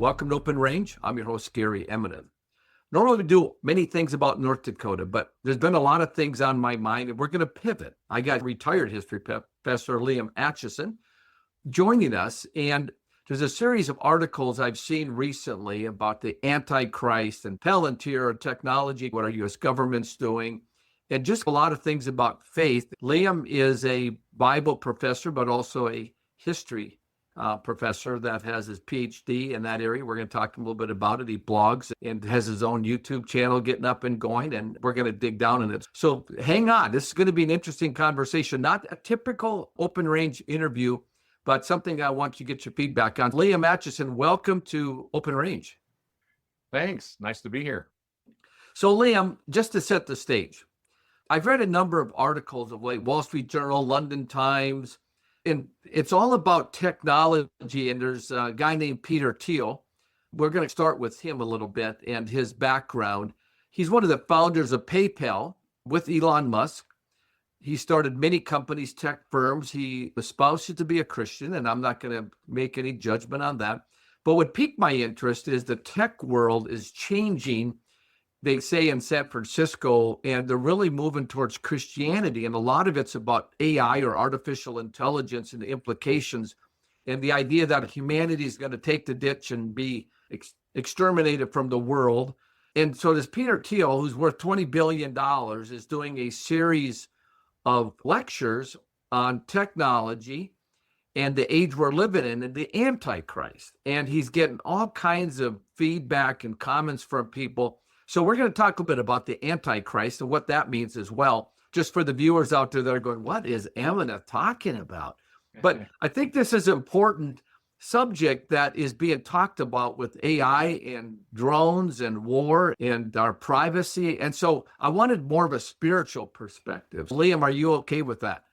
Welcome to Open Range. I'm your host, Gary Eminem. Normally we do many things about North Dakota, but there's been a lot of things on my mind, and we're going to pivot. I got retired history professor Liam Atchison joining us, and there's a series of articles I've seen recently about the Antichrist and Palantir technology, what our U.S. government's doing, and just a lot of things about faith. Liam is a Bible professor, but also a history professor that has his PhD in that area. We're going to talk a little bit about it. He blogs and has his own YouTube channel getting up and going, and we're going to dig down in it. So hang on. This is going to be an interesting conversation, not a typical Open Range interview, but something I want you to get your feedback on. Liam Atchison, welcome to Open Range. Thanks. Nice to be here. So Liam, just to set the stage, I've read a number of articles of late, Wall Street Journal, London Times, and it's all about technology. And there's a guy named Peter Thiel. We're going to start with him a little bit and his background. He's one of the founders of PayPal with Elon Musk. He started many companies, tech firms. He espouses to be a Christian, and I'm not going to make any judgment on that. But what piqued my interest is the tech world is changing, they say, in San Francisco, and they're really moving towards Christianity. And a lot of it's about AI or artificial intelligence and the implications, and the idea that humanity is going to take the ditch and be exterminated from the world. And so this Peter Thiel, who's worth $20 billion, is doing a series of lectures on technology and the age we're living in and the Antichrist. And he's getting all kinds of feedback and comments from people. So we're going to talk a bit about the Antichrist and what that means as well, just for the viewers out there that are going, what is Amina talking about? But I think this is an important subject that is being talked about with AI and drones and war and our privacy. And so I wanted more of a spiritual perspective. Liam, are you okay with that?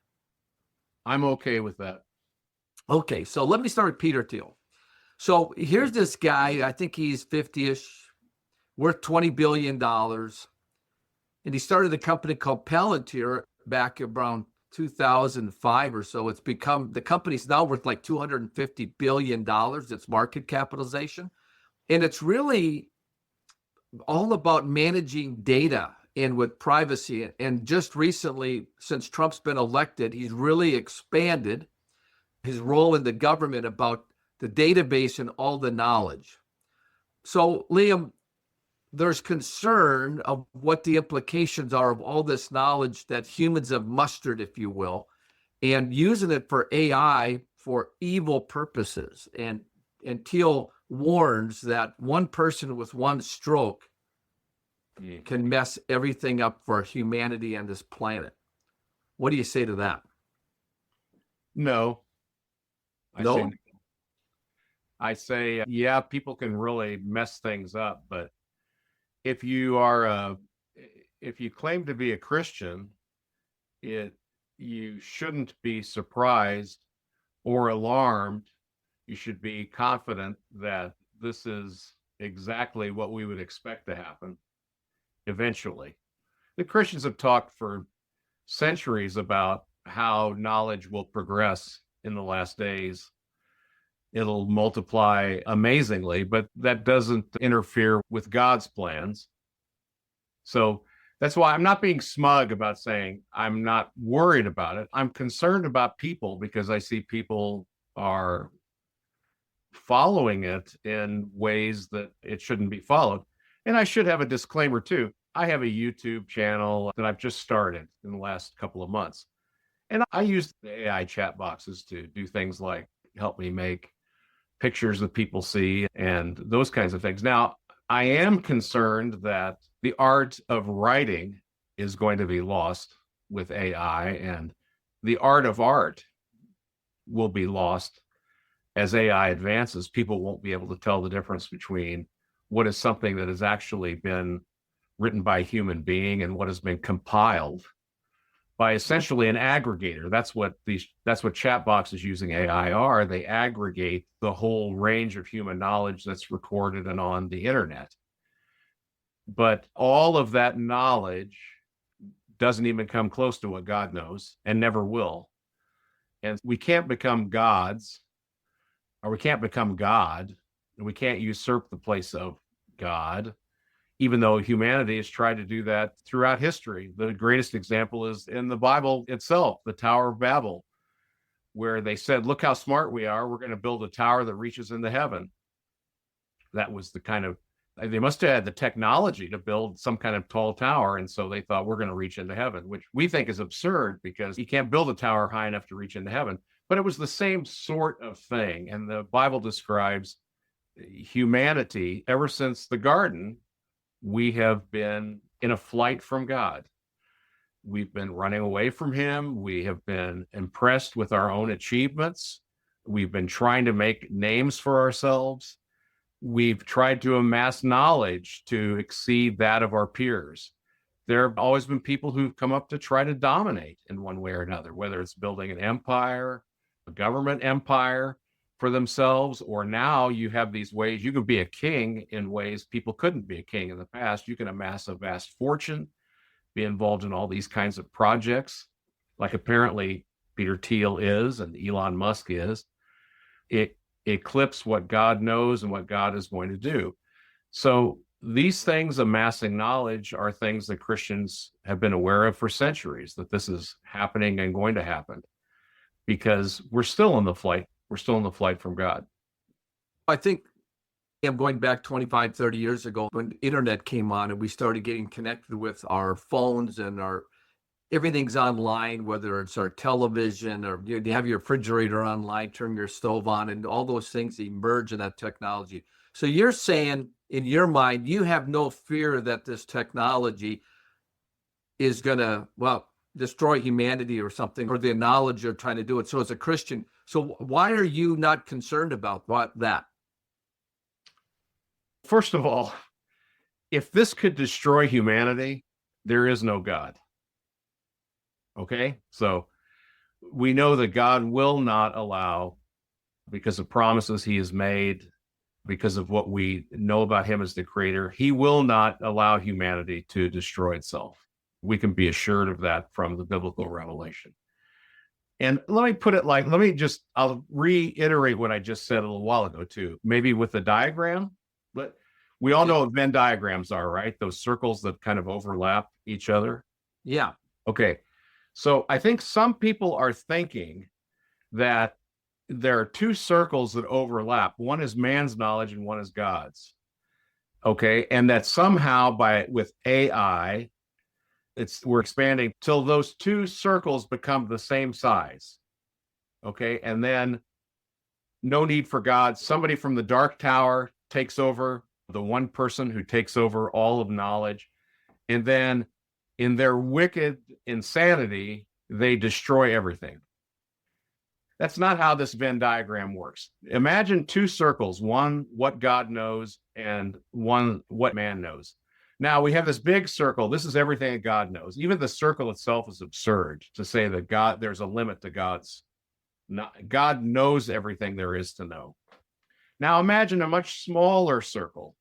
I'm okay with that. Okay, so let me start with Peter Thiel. So here's this guy, I think he's 50-ish, worth $20 billion. And he started a company called Palantir back around 2005 or so. It's become, the company's now worth like $250 billion, its market capitalization. And it's really all about managing data and with privacy. And just recently, since Trump's been elected, he's really expanded his role in the government about the database and all the knowledge. So Liam, there's concern of what the implications are of all this knowledge that humans have mustered, if you will, and using it for AI for evil purposes. And Thiel warns that one person with one stroke can mess everything up for humanity and this planet. What do you say to that? No. No? I say, yeah, people can really mess things up, but if you claim to be a Christian, you shouldn't be surprised or alarmed. You should be confident that this is exactly what we would expect to happen eventually. The Christians have talked for centuries about how knowledge will progress in the last days. It'll multiply amazingly, but that doesn't interfere with God's plans. So that's why I'm not being smug about saying I'm not worried about it. I'm concerned about people because I see people are following it in ways that it shouldn't be followed. And I should have a disclaimer too. I have a YouTube channel that I've just started in the last couple of months. And I use the AI chat boxes to do things like help me make pictures that people see and those kinds of things. Now, I am concerned that the art of writing is going to be lost with AI, and the art of art will be lost as AI advances. People won't be able to tell the difference between what is something that has actually been written by a human being and what has been compiled by essentially an aggregator. That's what chat boxes using AI are. They aggregate the whole range of human knowledge that's recorded and on the internet. But all of that knowledge doesn't even come close to what God knows and never will. And we can't become gods, or we can't become God We can't usurp the place of God, even though humanity has tried to do that throughout history. The greatest example is in the Bible itself, the Tower of Babel, where they said, look how smart we are. We're going to build a tower that reaches into heaven. That was the kind of, they must have had the technology to build some kind of tall tower. And so they thought we're going to reach into heaven, which we think is absurd because you can't build a tower high enough to reach into heaven. But it was the same sort of thing. And the Bible describes humanity ever since the garden. We have been in a flight from God. We've been running away from him. We have been impressed with our own achievements. We've been trying to make names for ourselves. We've tried to amass knowledge to exceed that of our peers. There have always been people who've come up to try to dominate in one way or another, whether it's building an empire, a government empire for themselves, or now you have these ways you can be a king in ways people couldn't be a king in the past. You can amass a vast fortune, be involved in all these kinds of projects, like apparently Peter Thiel is and Elon Musk is. It eclipse what God knows and what God is going to do. So these things, amassing knowledge, are things that Christians have been aware of for centuries, that this is happening and going to happen, because we're still in the flight. We're still in the flight from God. I think I'm going back 25, 30 years ago when the internet came on and we started getting connected with our phones and everything's online, whether it's our television or you have your refrigerator online, turn your stove on, and all those things emerge in that technology. So you're saying in your mind, you have no fear that this technology is going to, destroy humanity or something, or the knowledge you're trying to do it. So as a Christian, so why are you not concerned about that? First of all, if this could destroy humanity, there is no God. Okay? So we know that God will not allow, because of promises he has made, because of what we know about him as the creator, he will not allow humanity to destroy itself. We can be assured of that from the biblical revelation. And let me put it like, I'll reiterate what I just said a little while ago too, maybe with the diagram, but we all know what Venn diagrams are, right? Those circles that kind of overlap each other. Yeah. Okay. So I think some people are thinking that there are two circles that overlap. One is man's knowledge and one is God's. Okay. And that somehow with AI, we're expanding till those two circles become the same size. Okay. And then no need for God. Somebody from the dark tower takes over, the one person who takes over all of knowledge. And then in their wicked insanity, they destroy everything. That's not how this Venn diagram works. Imagine two circles, one what God knows and one what man knows. Now we have this big circle. This is everything that God knows. Even the circle itself is absurd to say that there's a limit to God knows everything there is to know. Now imagine a much smaller circle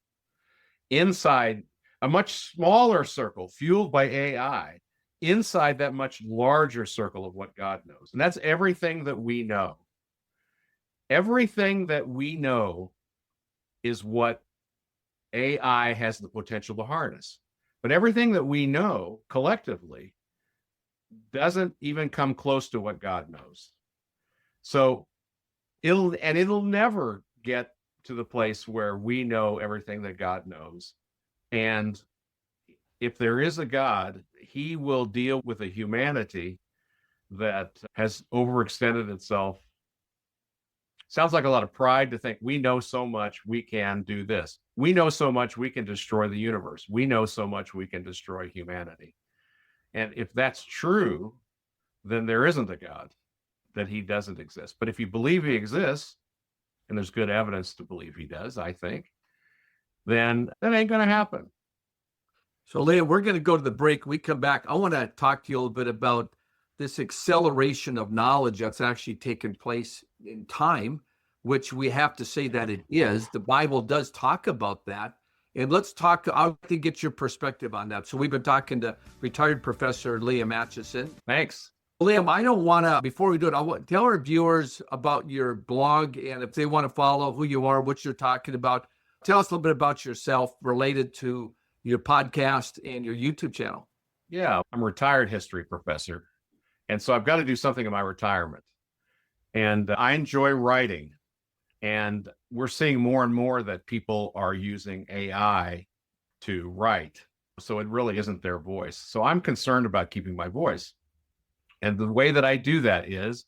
inside a much smaller circle fueled by AI inside that much larger circle of what God knows. And that's everything that we know. Everything that we know is what AI has the potential to harness. But everything that we know collectively doesn't even come close to what God knows. So it'll never get to the place where we know everything that God knows. And if there is a God, he will deal with a humanity that has overextended itself. Sounds like a lot of pride to think we know so much, we can do this. We know so much, we can destroy the universe. We know so much, we can destroy humanity. And if that's true, then there isn't a God, that he doesn't exist. But if you believe he exists, and there's good evidence to believe he does, I think, then that ain't going to happen. So, Leah, we're going to go to the break. We come back. I want to talk to you a little bit about this acceleration of knowledge that's actually taken place in time, which we have to say that it is. The Bible does talk about that. And let's talk, I want to get your perspective on that. So we've been talking to retired Professor Liam Atchison. Thanks. Liam, I don't want to, before we do it, I want tell our viewers about your blog and if they want to follow who you are, what you're talking about. Tell us a little bit about yourself related to your podcast and your YouTube channel. Yeah, I'm a retired history professor. And so I've got to do something in my retirement. And I enjoy writing. And we're seeing more and more that people are using AI to write. So it really isn't their voice. So I'm concerned about keeping my voice. And the way that I do that is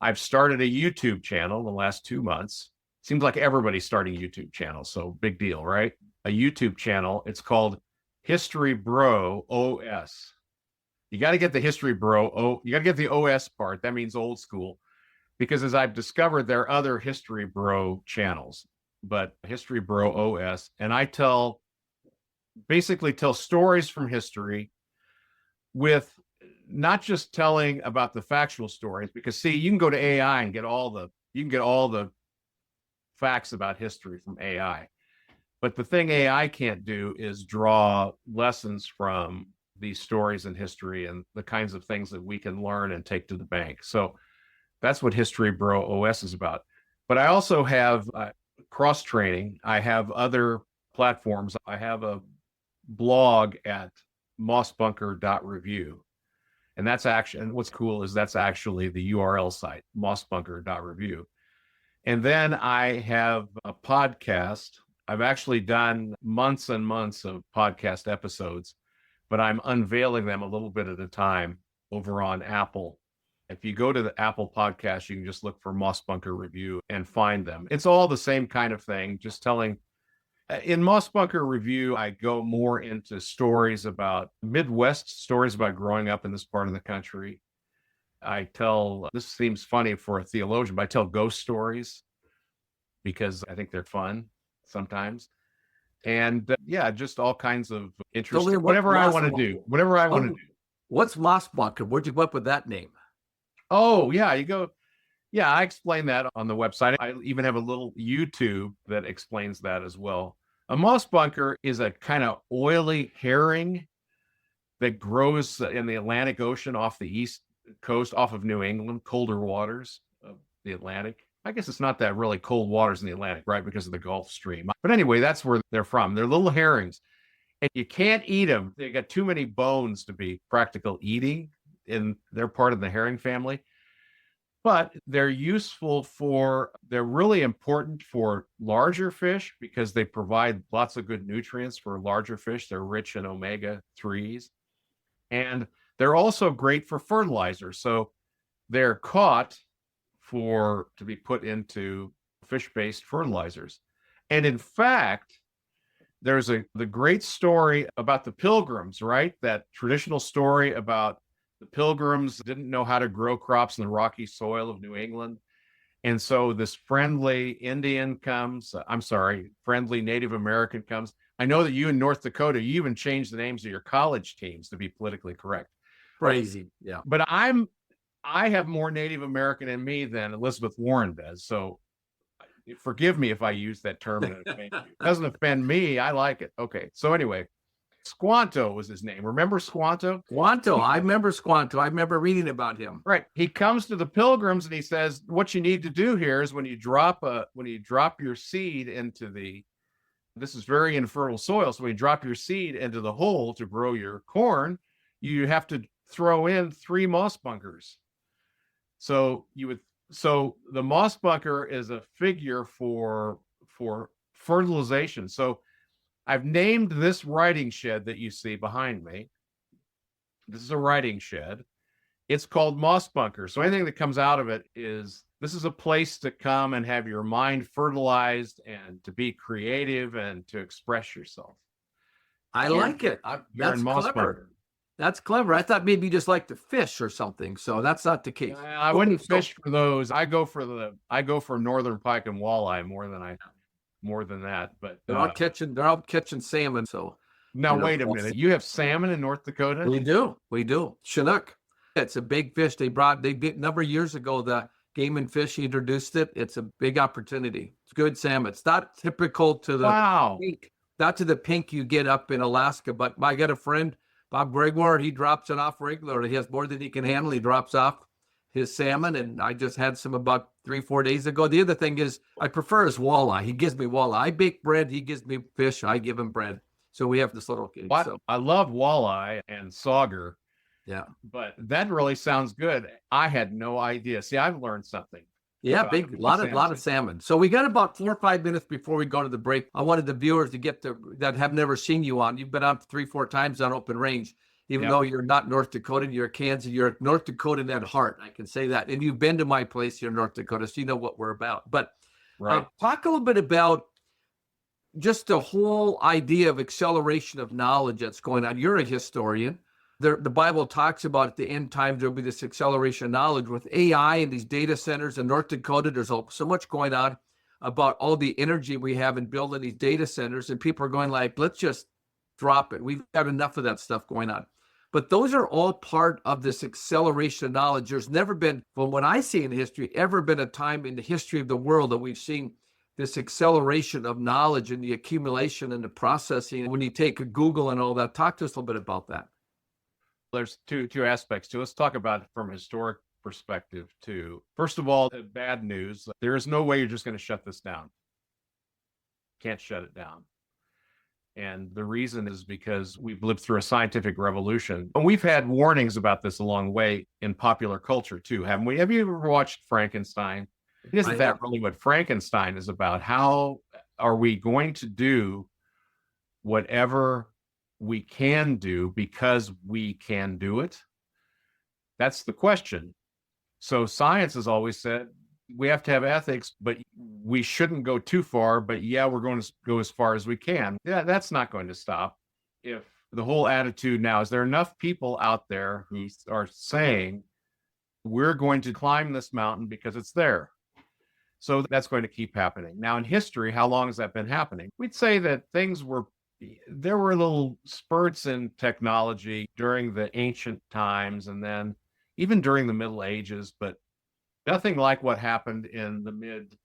I've started a YouTube channel in the last 2 months. Seems like everybody's starting YouTube channels. So big deal, right? A YouTube channel. It's called History Bro OS. You got to get the History Bro. You got to get the OS part. That means old school. Because as I've discovered, there are other History Bro channels, but History Bro OS. And I basically tell stories from history with not just telling about the factual stories, because see, you can go to AI and get all the facts about history from AI. But the thing AI can't do is draw lessons from these stories in history and the kinds of things that we can learn and take to the bank. So that's what History Bro OS is about. But I also have cross training. I have other platforms. I have a blog at mossbunker.review. And and what's cool is that's actually the URL site, mossbunker.review. And then I have a podcast. I've actually done months and months of podcast episodes, but I'm unveiling them a little bit at a time over on Apple. If you go to the Apple podcast, you can just look for Moss Bunker Review and find them. It's all the same kind of thing, just telling. In Moss Bunker Review, I go more into stories about Midwest, stories about growing up in this part of the country. This seems funny for a theologian, but I tell ghost stories because I think they're fun sometimes. And just all kinds of interesting, whatever I want to do. What's Moss Bunker? Where'd you go up with that name? Oh, yeah, I explain that on the website. I even have a little YouTube that explains that as well. A moss bunker is a kind of oily herring that grows in the Atlantic Ocean off the east coast, off of New England, colder waters of the Atlantic. I guess it's not that really cold waters in the Atlantic, right? Because of the Gulf Stream. But anyway, that's where they're from. They're little herrings. And you can't eat them. They got too many bones to be practical eating. They're part of the herring family. But they're they're really important for larger fish because they provide lots of good nutrients for larger fish. They're rich in omega-3s. And they're also great for fertilizer. So they're caught to be put into fish-based fertilizers. And in fact, there's the great story about the Pilgrims, right? That traditional story about the Pilgrims didn't know how to grow crops in the rocky soil of New England. And so this friendly Native American comes. I know that you in North Dakota, you even changed the names of your college teams to be politically correct. Crazy. Yeah. But I have more Native American in me than Elizabeth Warren does. So forgive me if I use that term and it offends you. It doesn't offend me. I like it. Okay. So anyway, Squanto was his name. Remember Squanto? Squanto. I remember Squanto. I remember reading about him. Right. He comes to the Pilgrims and he says, what you need to do here is when you drop your seed this is very infertile soil. So when you drop your seed into the hole to grow your corn, you have to throw in 3 moss bunkers. So the moss bunker is a figure for fertilization. So I've named this writing shed that you see behind me. This is a writing shed. It's called Moss Bunker. So anything that comes out of it this is a place to come and have your mind fertilized and to be creative and to express yourself. I like it. That's clever. That's clever. I thought maybe you just like to fish or something. So that's not the case. I wouldn't fish for those. I go for northern pike and walleye more than that, but they're out catching salmon. So now wait a minute. You have salmon in North Dakota? We do. Chinook. It's a big fish. They a number of years ago, the Game and Fish introduced it. It's a big opportunity. It's good salmon. It's not typical to the pink, not to the pink you get up in Alaska, but I got a friend Bob Gregoire, he drops it off regularly. He has more than he can handle. He drops off his salmon, and I just had some about 3-4 days ago. The other thing is I prefer his walleye. He gives me walleye. I bake bread. He gives me fish. I give him bread. So we have this little cake. What? So I love walleye and sauger, yeah. but that really sounds good. I had no idea. See, I've learned something. Yeah, big lot of salmon. So we got about 4 or 5 minutes before we go to the break. I wanted the viewers to get that have never seen you on. You've been on 3-4 times on Open Range, even though you're not North Dakota, you're Kansas, you're North Dakotan at heart. I can say that. And you've been to my place here in North Dakota, so you know what we're about. But talk a little bit about just the whole idea of acceleration of knowledge that's going on. You're a historian. The Bible talks about at the end times there'll be this acceleration of knowledge with AI and these data centers in North Dakota. There's so much going on about all the energy we have in building these data centers, and people are going like, let's just drop it. We've got enough of that stuff going on. But those are all part of this acceleration of knowledge. There's never been, from what I see in history, ever been a time in the history of the world that we've seen this acceleration of knowledge and the accumulation and the processing. When you take Google and all that, talk to us a little bit about that. There's two aspects to it. Let's talk about it from a historic perspective too. First of all, the bad news. There is no way you're just going to shut this down. Can't shut it down. And the reason is because we've lived through a scientific revolution. And we've had warnings about this along the way in popular culture too, haven't we? Have you ever watched Frankenstein? Isn't that really what Frankenstein is about? How are we going to do whatever we can do because we can do it? That's the question. So science has always said we have to have ethics, but we shouldn't go too far. But yeah, we're going to go as far as we can. Yeah, that's not going to stop. If the whole attitude now is there enough people out there who are saying we're going to climb this mountain because it's there. So that's going to keep happening. Now in history, how long has that been happening? We'd say that there were little spurts in technology during the ancient times and then even during the Middle Ages, but nothing like what happened in the mid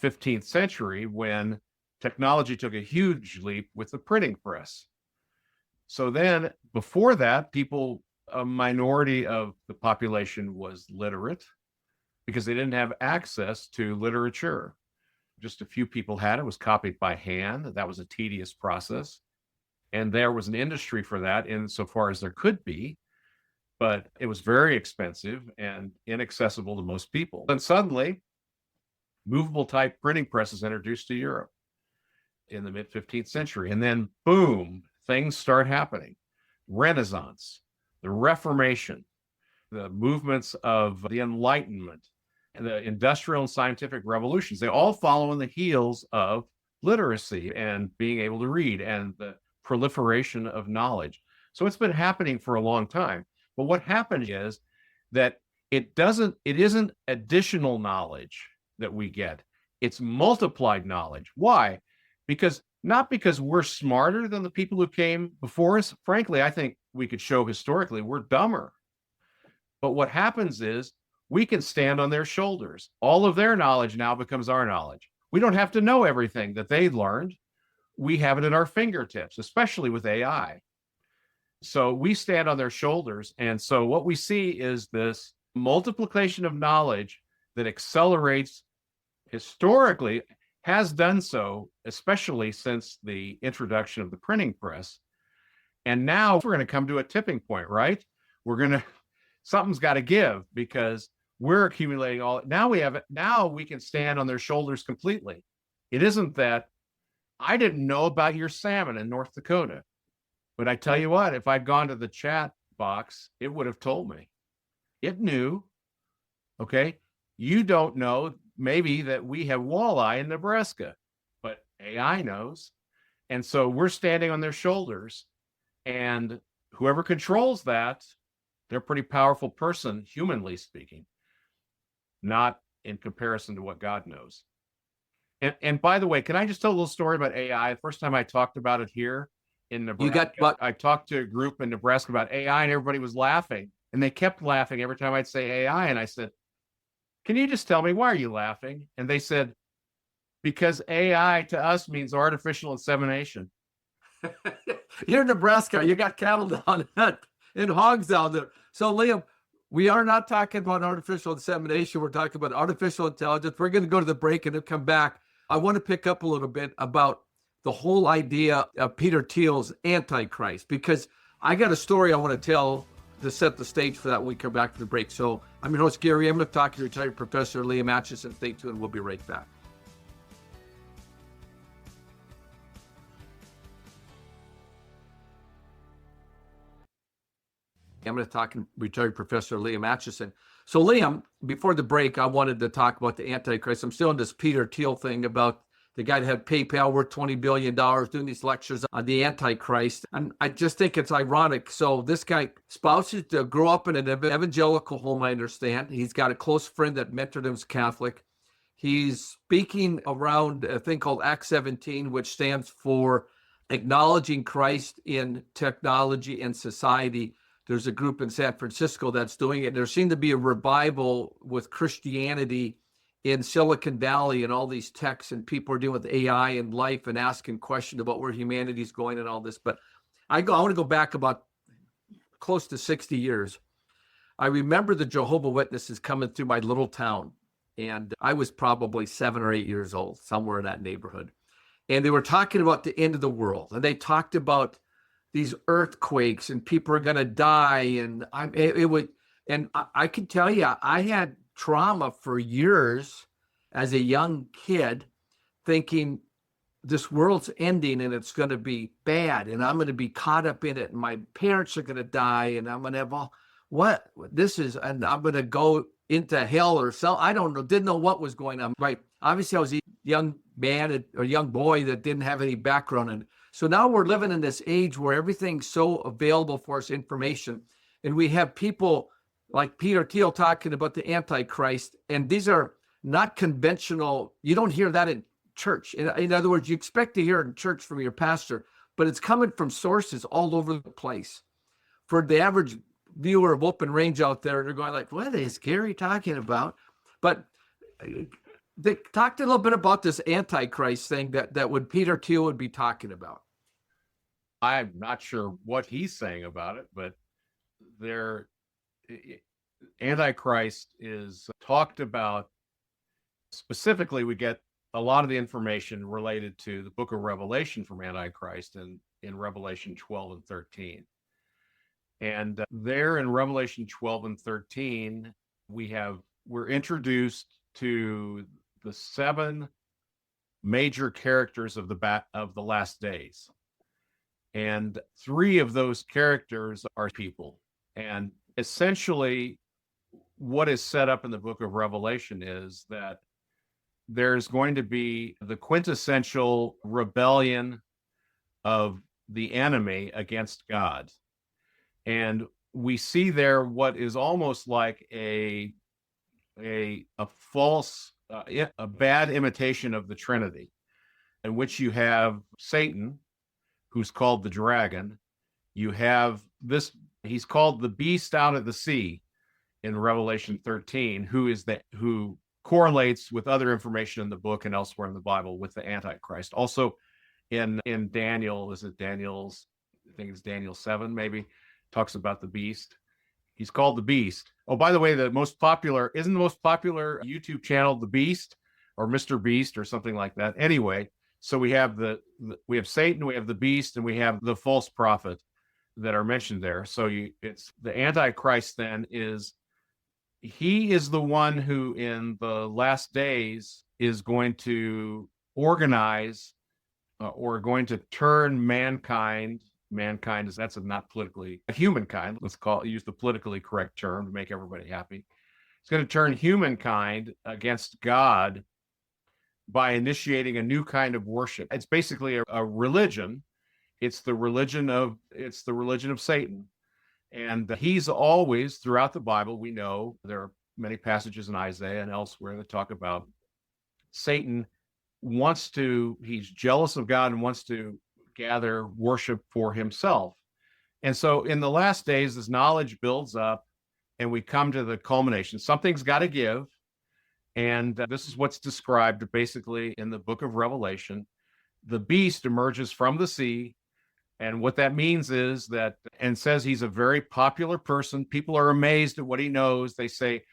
15th century when technology took a huge leap with the printing press. So then before that, a minority of the population was literate because they didn't have access to literature. Just a few people had it. It was copied by hand. That was a tedious process. And there was an industry for that insofar as there could be, but it was very expensive and inaccessible to most people. And suddenly, movable type printing presses introduced to Europe in the mid 15th century. And then boom, things start happening. Renaissance, the Reformation, the movements of the Enlightenment, and the industrial and scientific revolutions, they all follow in the heels of literacy and being able to read and the proliferation of knowledge. So it's been happening for a long time. But what happened is that it isn't additional knowledge that we get. It's multiplied knowledge. Why? Not because we're smarter than the people who came before us. Frankly, I think we could show historically we're dumber. But what happens is we can stand on their shoulders. All of their knowledge now becomes our knowledge. We don't have to know everything that they learned. We have it at our fingertips, especially with AI. So we stand on their shoulders. And so what we see is this multiplication of knowledge that accelerates historically, has done so, especially since the introduction of the printing press. And now we're going to come to a tipping point, right? Something's got to give because we're accumulating now we can stand on their shoulders completely. It isn't that I didn't know about your salmon in North Dakota, but I tell you what, if I'd gone to the chat box, it would have told me. It knew. Okay. You don't know maybe that we have walleye in Nebraska, but AI knows. And so we're standing on their shoulders, and whoever controls that, they're a pretty powerful person, humanly speaking, not in comparison to what God knows. And by the way, can I just tell a little story about AI? The first time I talked about it here in Nebraska, I talked to a group in Nebraska about AI, and everybody was laughing, and they kept laughing every time I'd say AI. And I said, can you just tell me, why are you laughing? And they said, because AI to us means artificial insemination. You're in Nebraska. You got cattle down and hogs down there. So, Liam, we are not talking about artificial insemination. We're talking about artificial intelligence. We're going to go to the break and then come back. I want to pick up a little bit about the whole idea of Peter Thiel's Antichrist, because I got a story I want to tell to set the stage for that when we come back to the break. So I'm your host, Gary. I'm going to talk to retired Professor Liam Atchison. Stay tuned. We'll be right back. I'm going to talk to retired Professor Liam Atchison. So, Liam, before the break, I wanted to talk about the Antichrist. I'm still in this Peter Thiel thing about the guy that had PayPal worth $20 billion doing these lectures on the Antichrist. And I just think it's ironic. So this guy spouses to grow up in an evangelical home, I understand. He's got a close friend that mentored him as Catholic. He's speaking around a thing called Act 17, which stands for acknowledging Christ in technology and society. There's a group in San Francisco that's doing it. There seemed to be a revival with Christianity in Silicon Valley and all these techs, and people are dealing with AI and life and asking questions about where humanity's going and all this. But I want to go back about close to 60 years. I remember the Jehovah's Witnesses coming through my little town, and I was probably 7 or 8 years old, somewhere in that neighborhood. And they were talking about the end of the world, and they talked about these earthquakes and people are going to die. And I can tell you, I had trauma for years as a young kid thinking this world's ending and it's going to be bad and I'm going to be caught up in it and my parents are going to die and I'm going to have and I'm going to go into hell or so. I don't know, didn't know what was going on. Right. Obviously I was a young man or young boy that didn't have any background in it. So now we're living in this age where everything's so available for us information. And we have people like Peter Thiel talking about the Antichrist. And these are not conventional. You don't hear that in church. In other words, you expect to hear it in church from your pastor, but it's coming from sources all over the place. For the average viewer of Open Range out there, they're going like, what is Gary talking about? But they talked a little bit about this Antichrist thing that would Peter Thiel would be talking about. I'm not sure what he's saying about it, but Antichrist is talked about. Specifically, we get a lot of the information related to the book of Revelation from Antichrist in Revelation 12 and 13. And there in Revelation 12 and 13, we're introduced to the 7 major characters of the last days. And 3 of those characters are people. And essentially, what is set up in the book of Revelation is that there's going to be the quintessential rebellion of the enemy against God. And we see there what is almost like a false, a bad imitation of the Trinity, in which you have Satan, who's called the dragon. You have he's called the beast out of the sea in Revelation 13, who correlates with other information in the book and elsewhere in the Bible with the Antichrist. Also in Daniel, I think it's Daniel 7 maybe, talks about the beast. He's called the beast. Oh, by the way, the most popular YouTube channel The Beast or Mr. Beast or something like that. Anyway, so we have we have Satan, we have the beast, and we have the false prophet that are mentioned there. So it's the Antichrist then he is the one who in the last days is going to organize or going to turn mankind is humankind. Let's use the politically correct term to make everybody happy. It's going to turn humankind against God by initiating a new kind of worship. It's basically a religion. It's the religion of Satan. And he's always, throughout the Bible, we know there are many passages in Isaiah and elsewhere that talk about Satan he's jealous of God and wants to gather worship for himself. And so in the last days, this knowledge builds up and we come to the culmination. Something's got to give. And this is what's described basically in the book of Revelation. The beast emerges from the sea, And what that means is that, and says he's a very popular person. People are amazed at what he knows. They say,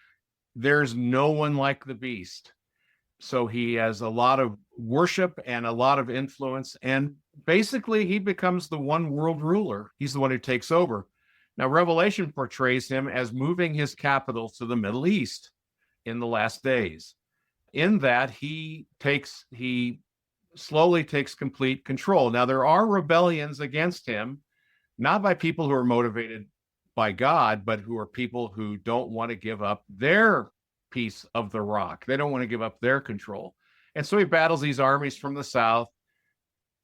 there's no one like the beast. So he has a lot of worship and a lot of influence. And basically, he becomes the one world ruler. He's the one who takes over. Now, Revelation portrays him as moving his capital to the Middle East in the last days. In that, he slowly takes complete control. Now, there are rebellions against him, not by people who are motivated by God, but who are people who don't want to give up their piece of the rock. They don't want to give up their control. And so he battles these armies from the south.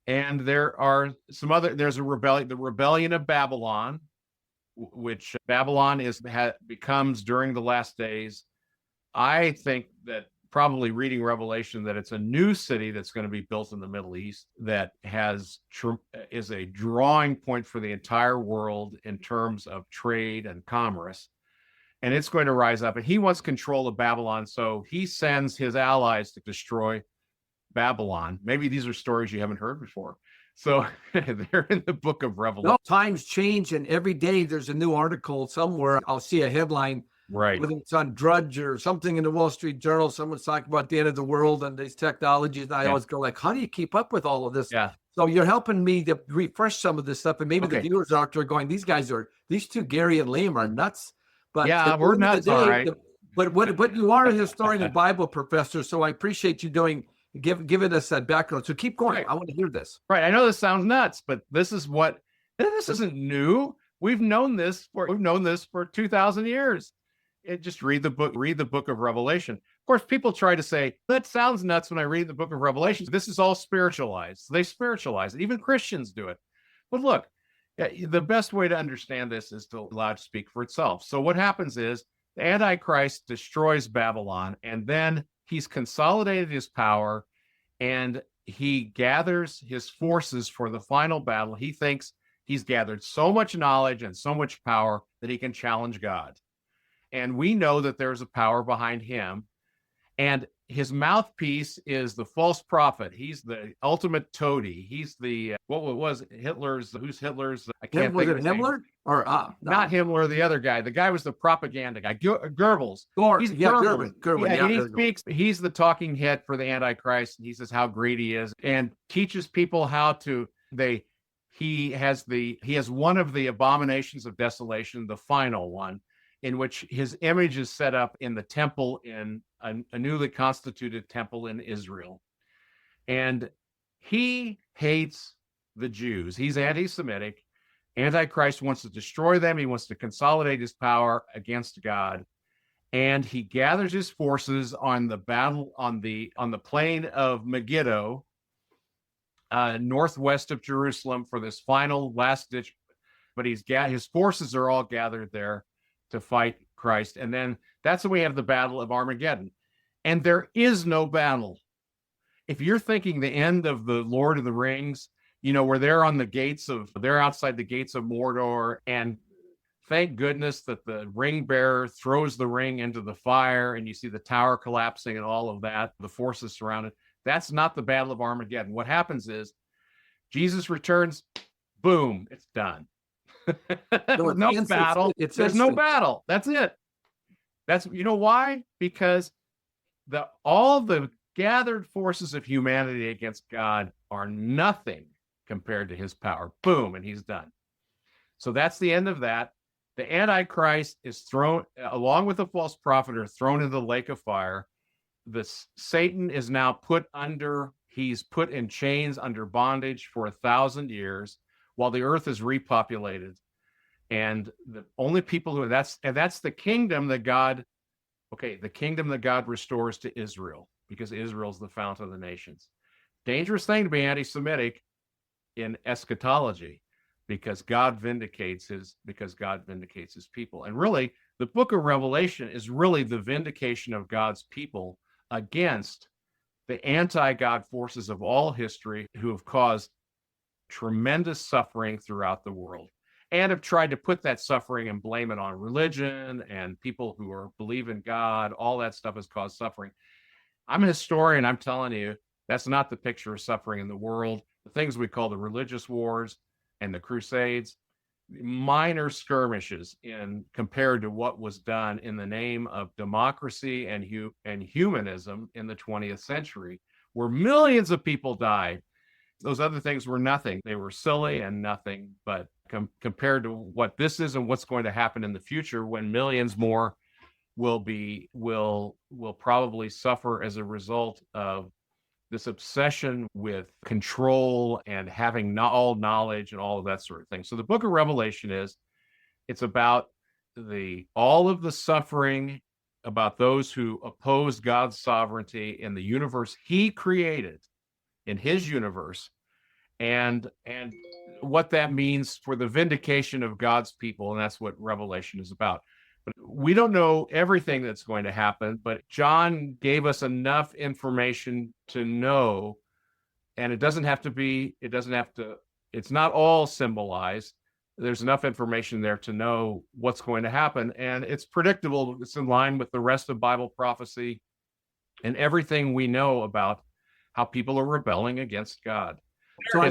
And there's a rebellion, the rebellion of Babylon, which Babylon becomes during the last days. I think that probably reading Revelation, that it's a new city that's going to be built in the Middle East that is a drawing point for the entire world in terms of trade and commerce. And it's going to rise up. And he wants control of Babylon. So he sends his allies to destroy Babylon. Maybe these are stories you haven't heard before. So they're in the book of Revelation. No, times change, and every day there's a new article somewhere. I'll see a headline, right? Whether it's on Drudge or something in the Wall Street Journal, someone's talking about the end of the world and these technologies. And I always go like, how do you keep up with all of this? Yeah. So you're helping me to refresh some of this stuff. And maybe the viewers out there going, these two, Gary and Liam, are nuts. But yeah, we're nuts, all right. But you are a historian and Bible professor, so I appreciate you giving us that background. So keep going. Right. I want to hear this. Right. I know this sounds nuts, but this isn't new. We've known this for 2,000 years. Just read the book of Revelation. Of course, people try to say, that sounds nuts when I read the book of Revelation. This is all spiritualized. They spiritualize it. Even Christians do it. But look, the best way to understand this is to allow it to speak for itself. So what happens is the Antichrist destroys Babylon, and then he's consolidated his power, and he gathers his forces for the final battle. He thinks he's gathered so much knowledge and so much power that he can challenge God. And we know that there's a power behind him. And his mouthpiece is the false prophet. He's the ultimate toady. He's the, what was Hitler's, who's Hitler's? I can't think of his Himmler? name. Or not Himmler, the other guy. The guy was the propaganda guy, Goebbels. Goebbels. He's the talking head for the Antichrist. And he says how great he is and teaches people how to, he has one of the abominations of desolation, the final one, in which his image is set up in the temple, in a newly constituted temple in Israel. And he hates the Jews. He's anti-Semitic. Antichrist wants to destroy them. He wants to consolidate his power against God. And he gathers his forces on the battle on the plain of Megiddo, northwest of Jerusalem, for this final last ditch. But his forces are all gathered there to fight Christ. And then that's when we have the Battle of Armageddon. And there is no battle. If you're thinking the end of the Lord of the Rings, where they're outside the gates of Mordor, and thank goodness that the ring bearer throws the ring into the fire and you see the tower collapsing and all of that, the forces surrounded. That's not the Battle of Armageddon. What happens is Jesus returns, boom, it's done. No battle. There's no battle. That's it. Why? Because all the gathered forces of humanity against God are nothing compared to his power. Boom, and he's done. So that's the end of that. The Antichrist is thrown, along with the false prophet, are thrown into the lake of fire. Satan is now he's put in chains under bondage for 1,000 years while the earth is repopulated. And the only people that's the kingdom that God restores to Israel, because Israel's the fount of the nations. Dangerous thing to be anti-Semitic in eschatology, because God vindicates his people. And really, the book of Revelation is really the vindication of God's people against the anti-God forces of all history, who have caused tremendous suffering throughout the world, and have tried to put that suffering and blame it on religion and people who believe in God. All that stuff has caused suffering. I'm a historian. I'm telling you, that's not the picture of suffering in the world. The things we call the religious wars and the Crusades, minor skirmishes in compared to what was done in the name of democracy and humanism in the 20th century, where millions of people died. Those other things were nothing. They were silly and nothing, but compared to what this is and what's going to happen in the future, when millions more will probably suffer as a result of this obsession with control and having all knowledge and all of that sort of thing. So the book of Revelation it's about all of the suffering, about those who oppose God's sovereignty in the universe he created, in his universe, and what that means for the vindication of God's people. And that's what Revelation is about. But we don't know everything that's going to happen, but John gave us enough information to know, and it's not all symbolized. There's enough information there to know what's going to happen, and it's predictable. It's in line with the rest of Bible prophecy and everything we know about how people are rebelling against God. So I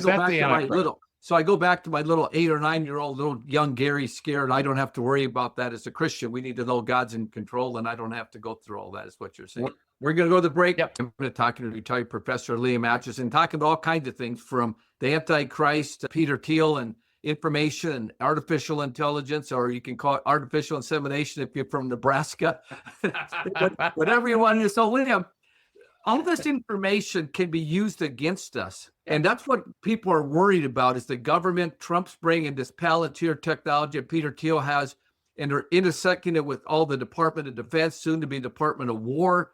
go back to my little 8 or 9-year-old little young Gary scared. I don't have to worry about that as a Christian. We need to know God's in control, and I don't have to go through all that, is what you're saying. We're going to go to the break. Yep. I'm going to talk to retired Professor Liam Atchison, talking about all kinds of things from the Antichrist, Peter Thiel, and information and artificial intelligence, or you can call it artificial insemination if you're from Nebraska. Whatever you want to. So, Liam, all this information can be used against us. And that's what people are worried about, is the government. Trump's bringing this Palantir technology that Peter Thiel has, and they're intersecting it with all the Department of Defense, soon to be Department of War,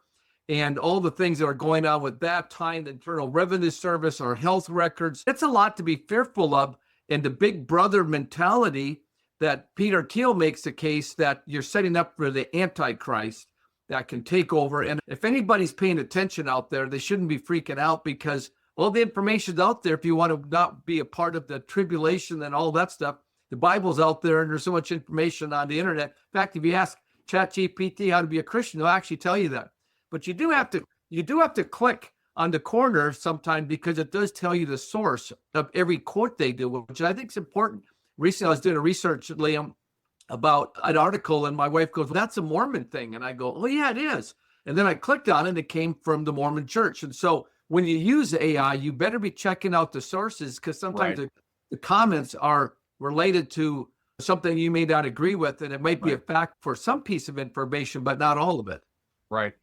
and all the things that are going on with that, tying the Internal Revenue Service, our health records. It's a lot to be fearful of. And the big brother mentality that Peter Thiel makes the case that you're setting up for the Antichrist that can take over. And if anybody's paying attention out there, they shouldn't be freaking out, because all the information's out there. If you want to not be a part of the tribulation and all that stuff, the Bible's out there, and there's so much information on the internet. In fact, if you ask ChatGPT how to be a Christian, they'll actually tell you that. But you do have to click on the corner sometimes, because it does tell you the source of every quote they do, which I think is important. Recently, I was doing a research, Liam, about an article, and my wife goes, well, that's a Mormon thing. And I go, oh, yeah, it is. And then I clicked on it, and it came from the Mormon Church. And so when you use AI, you better be checking out the sources, because sometimes the comments are related to something you may not agree with, and it might be a fact for some piece of information, but not all of it. Right.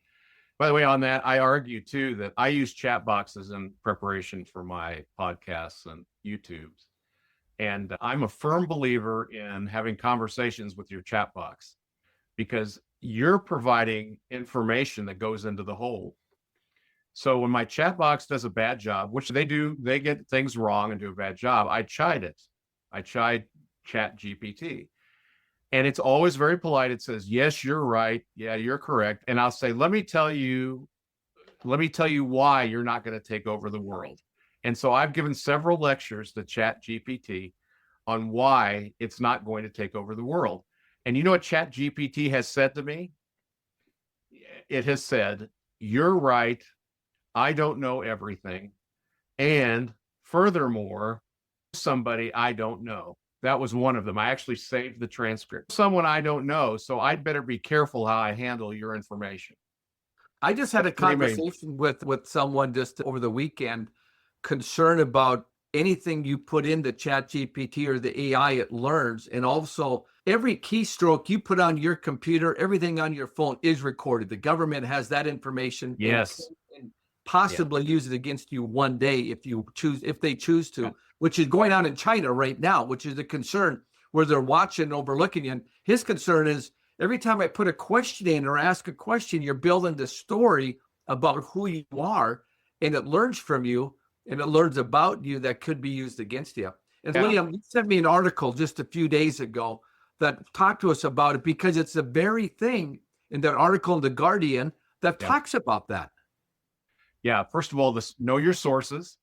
By the way, on that, I argue too that I use chat boxes in preparation for my podcasts and YouTubes. And I'm a firm believer in having conversations with your chat box, because you're providing information that goes into the whole. So when my chat box does a bad job, which they do, they get things wrong and do a bad job, I chide it. I chide Chat GPT. And it's always very polite. It says, yes, you're right. Yeah, you're correct. And I'll say, let me tell you why you're not going to take over the world. And so I've given several lectures to Chat GPT on why it's not going to take over the world. And you know what Chat GPT has said to me? It has said, you're right. I don't know everything. And furthermore, somebody I don't know. That was one of them. I actually saved the transcript. Someone I don't know, so I'd better be careful how I handle your information. I just had a conversation with someone just over the weekend, concerned about anything you put into ChatGPT or the AI, it learns. And also, every keystroke you put on your computer, everything on your phone is recorded. The government has that information. Yes. And possibly use it against you one day if they choose to. Which is going on in China right now, which is a concern, where they're watching, overlooking you. And his concern is, every time I put a question in or ask a question, you're building the story about who you are, and it learns from you, and it learns about you that could be used against you. And Liam, you sent me an article just a few days ago that talked to us about it, because it's the very thing in that article in The Guardian that talks about that. Yeah, first of all, know your sources.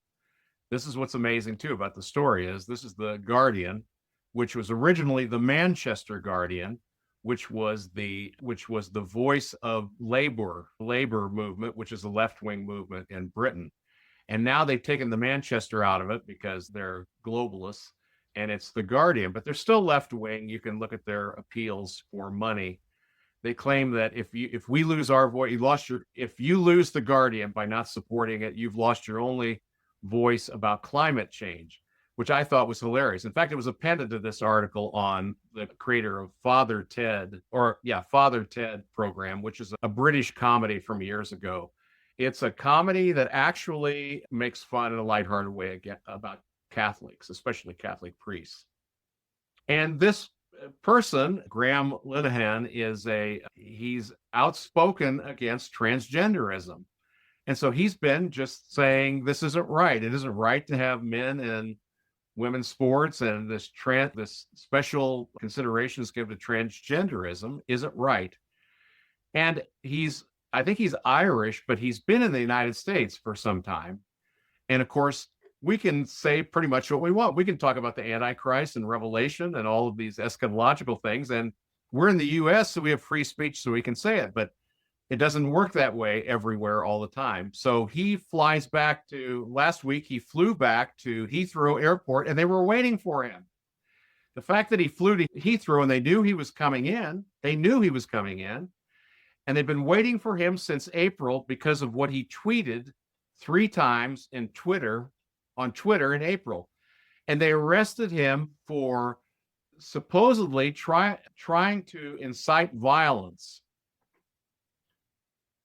This is what's amazing too about the story is this is the Guardian, which was originally the Manchester Guardian, which was the voice of labor movement, which is a left-wing movement in Britain. And now they've taken the Manchester out of it because they're globalists, and it's the Guardian, but they're still left wing. You can look at their appeals for money. They claim that if we lose our voice, if you lose the Guardian by not supporting it, you've lost your only voice about climate change, which I thought was hilarious. In fact, it was appended to this article on the creator of Father Ted program, which is a British comedy from years ago. It's a comedy that actually makes fun in a lighthearted way about Catholics, especially Catholic priests. And this person, Graham Linehan, he's outspoken against transgenderism. And so he's been just saying this isn't right. It isn't right to have men in women's sports, and this special considerations given to transgenderism isn't right. And I think he's Irish, but he's been in the United States for some time. And of course, we can say pretty much what we want. We can talk about the Antichrist and Revelation and all of these eschatological things. And we're in the US, so we have free speech, so we can say it. But it doesn't work that way everywhere all the time. So he flies back last week, he flew back to Heathrow Airport, and they were waiting for him. The fact that he flew to Heathrow and they knew he was coming in, and they've been waiting for him since April because of what he tweeted 3 times on Twitter in April. And they arrested him for supposedly trying to incite violence.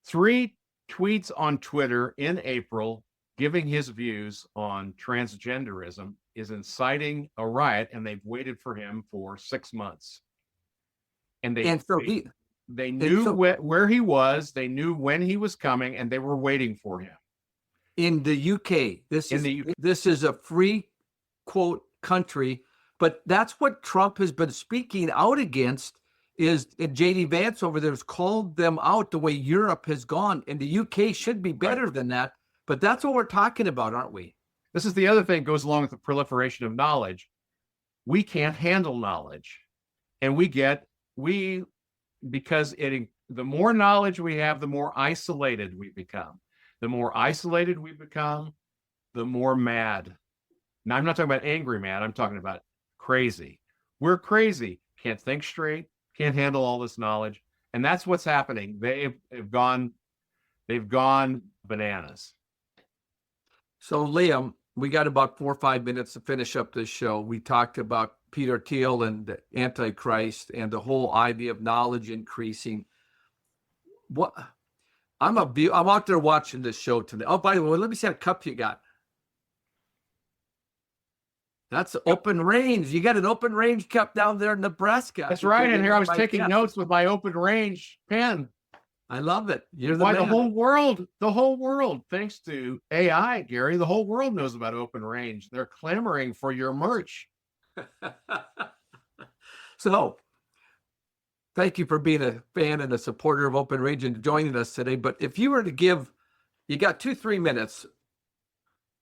3 tweets on Twitter in April giving his views on transgenderism is inciting a riot, and they've waited for him for 6 months. And they knew where he was, they knew when he was coming, and they were waiting for him. In the UK, this is a free, quote, country, but that's what Trump has been speaking out against. J.D. Vance over there has called them out the way Europe has gone, and the UK should be better than that. But that's what we're talking about, aren't we? This is the other thing that goes along with the proliferation of knowledge. We can't handle knowledge, and because the more knowledge we have, the more isolated we become. The more isolated we become, the more mad. Now, I'm not talking about angry mad. I'm talking about crazy. We're crazy. Can't think straight. Can't handle all this knowledge. And that's what's happening. They've gone bananas. So, Liam, we got about 4 or 5 minutes to finish up this show. We talked about Peter Thiel and the Antichrist and the whole idea of knowledge increasing. I'm out there watching this show today. Oh, by the way, let me see what cup you got. That's open range. You got an open range cup down there in Nebraska. That's right. And here I was taking notes with my open range pen. I love it. You're the man. The whole world, thanks to AI, Gary, the whole world knows about open range. They're clamoring for your merch. So, thank you for being a fan and a supporter of Open Range and joining us today. But if you were to you got 2-3 minutes,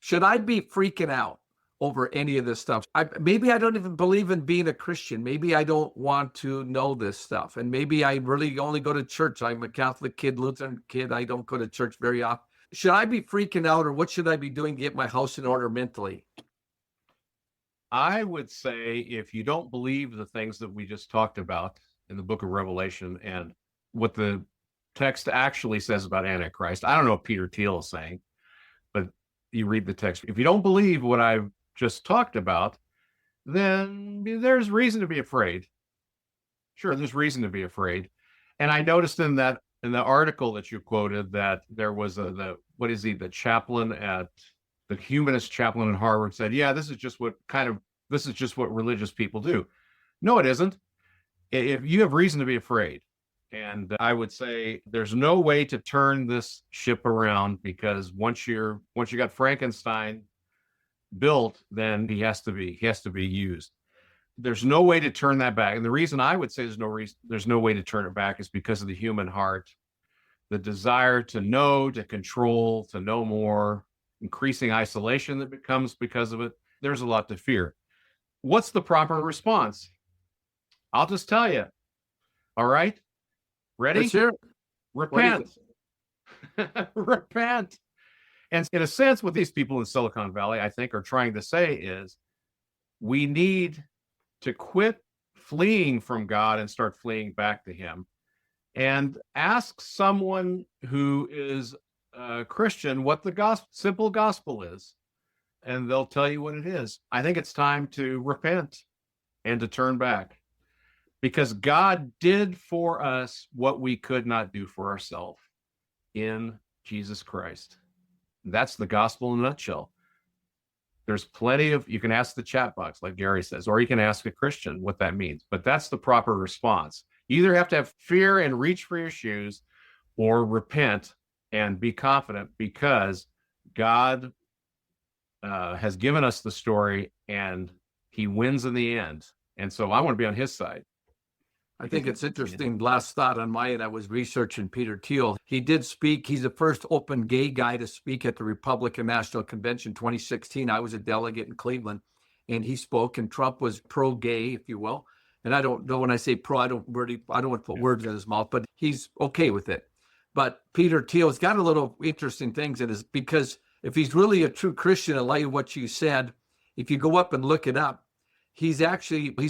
should I be freaking out over any of this stuff? Maybe I don't even believe in being a Christian. Maybe I don't want to know this stuff. And maybe I really only go to church. I'm a Catholic kid, Lutheran kid. I don't go to church very often. Should I be freaking out, or what should I be doing to get my house in order mentally? I would say if you don't believe the things that we just talked about in the book of Revelation and what the text actually says about Antichrist, I don't know what Peter Thiel is saying, but you read the text. If you don't believe what I've just talked about, then there's reason to be afraid. Sure, there's reason to be afraid. And I noticed in the article that you quoted that there was the chaplain at the humanist chaplain at Harvard said, yeah, this is just what religious people do. No, it isn't. If you have reason to be afraid. And I would say there's no way to turn this ship around, because once you got Frankenstein built, then he has to be used. There's no way to turn that back. And the reason I would say there's no way to turn it back is because of the human heart, the desire to know, to control, to know more, increasing isolation that becomes because of it. There's a lot to fear. What's the proper response? I'll just tell you. All right? Ready? Let's hear it. Repent. Repent. And in a sense, what these people in Silicon Valley, I think, are trying to say is, we need to quit fleeing from God and start fleeing back to him. And ask someone who is a Christian what the simple gospel is, and they'll tell you what it is. I think it's time to repent and to turn back, because God did for us what we could not do for ourselves in Jesus Christ. That's the gospel in a nutshell. There's plenty of, you can ask the chat box, like Gary says, or you can ask a Christian what that means, but that's the proper response. You either have to have fear and reach for your shoes, or repent and be confident, because God has given us the story and he wins in the end. And so I want to be on his side. I think it's interesting. Last thought on my end, I was researching Peter Thiel. He did speak. He's the first open gay guy to speak at the Republican National Convention 2016. I was a delegate in Cleveland, and he spoke, and Trump was pro-gay, if you will. And I don't know, when I say pro, I don't want to put words in his mouth, but he's okay with it. But Peter Thiel's got a little interesting things in his, because if he's really a true Christian, in light of what you said, if you go up and look it up, he's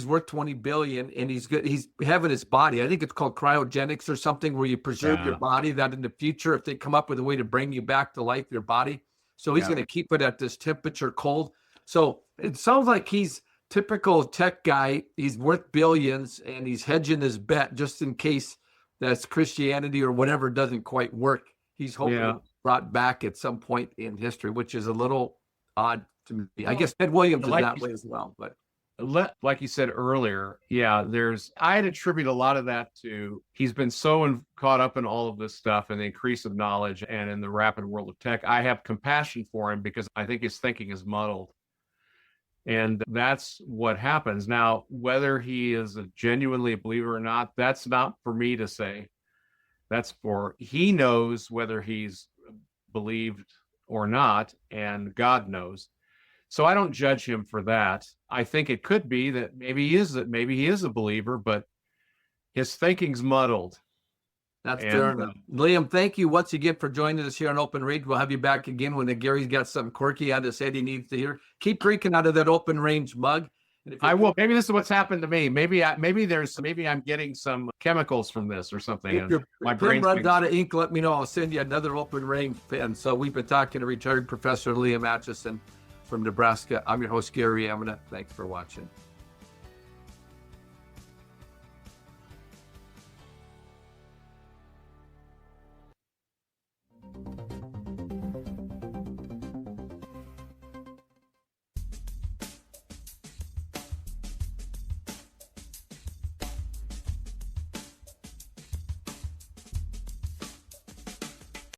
worth 20 billion, and he's having his body, I think it's called cryogenics or something, where you preserve your body, that in the future, if they come up with a way to bring you back to life, your body. So he's going to keep it at this temperature cold. So it sounds like he's typical tech guy. He's worth billions, and he's hedging his bet just in case that's Christianity or whatever doesn't quite work. He's hoping brought back at some point in history, which is a little odd to me. I guess Ted Williams is that way as well, but like you said earlier, I'd attribute a lot of that to, he's been so caught up in all of this stuff and the increase of knowledge and in the rapid world of tech. I have compassion for him because I think his thinking is muddled. And that's what happens. Now, whether he is genuinely a believer or not, that's not for me to say. He knows whether he's believed or not, and God knows. So I don't judge him for that. I think it could be that maybe he is a believer, but his thinking's muddled. That's fair enough. Liam, thank you once again for joining us here on Open Range. We'll have you back again when Gary's got something quirky on his head he needs to hear. Keep drinking out of that Open Range mug. I will. Maybe this is what's happened to me. Maybe I'm getting some chemicals from this or something. If your pen runs out of ink, let me know. I'll send you another Open Range pen. So we've been talking to retired Professor Liam Atchison from Nebraska. I'm your host, Gary Amina. Thanks for watching.